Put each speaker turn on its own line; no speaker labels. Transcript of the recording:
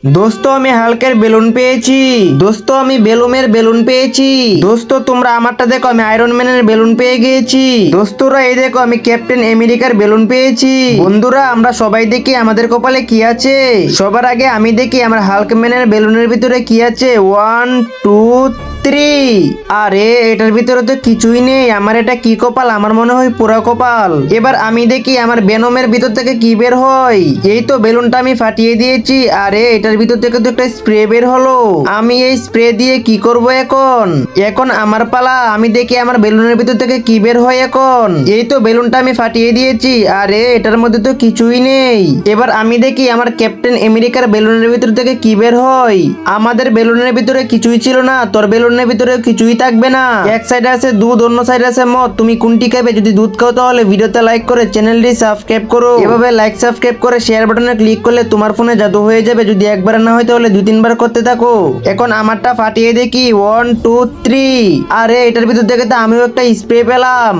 দোস্ত আমি হালকের বেলুন পেয়েছি। দোস্ত আমি বেলুমের বেলুন পেয়েছি। দোস্ত তোমরা আমারটা দেখো, আমি আয়রন ম্যানের বেলুন পেয়ে গিয়েছি। দোস্তরা এই দেখো, আমি ক্যাপ্টেন আমেরিকার বেলুন পেয়েছি। বন্ধুরা আমরা সবাই দেখি আমাদের কপালে কি আছে। সবার আগে আমি দেখি আমার হাল্ক ম্যানের বেলুনের ভিতরে কি আছে। 1 2 3। আরে এটার ভিতরে তো কিছুই নেই। আমার এটা কি কপাল, আমার মনে হয় পুরা কপাল। এবার আমি দেখি আমার বেনমের ভিতর থেকে কি বের হয়। এই তো বেলুনটা আমি ফাটিয়ে দিয়েছি। আরে এটার ভিতর থেকে তো একটা স্প্রে বের হলো। আমি এই স্প্রে দিয়ে কি করব এখন? এখন আমার পালা। আমি দেখি আমার বেলুনের ভিতর থেকে কি বের হয় এখন। এই তো বেলুনটা আমি ফাটিয়ে দিয়েছি। আরে এটার মধ্যে তো কিছুই নেই। এবার আমি দেখি আমার ক্যাপ্টেন আমেরিকার বেলুনের ভিতর থেকে কি বের হয়। আমাদের বেলুনের ভিতরে কিছুই ছিল না, তোর বেলুনের ভিতরে কিছুই থাকবে না। এক সাইডে আছে দুধ, অন্য সাইডে আছে মদ। তুমি কোনটি খাবে? যদি দুধ খাও তাহলে ভিডিওতে লাইক করে চ্যানেলটি সাবস্ক্রাইব করো। এভাবে লাইক সাবস্ক্রাইব করে শেয়ার বাটনে ক্লিক করলে তোমার ফোনে জাদু হয়ে যাবে। যদি একবার না হয় তাহলে 2-3 বার করতে থাকো। এখন আমারটা ফাটিয়ে দেখি 1 2 3। আরে এটার ভিতর থেকে তো আমিও একটা স্প্রে পেলাম।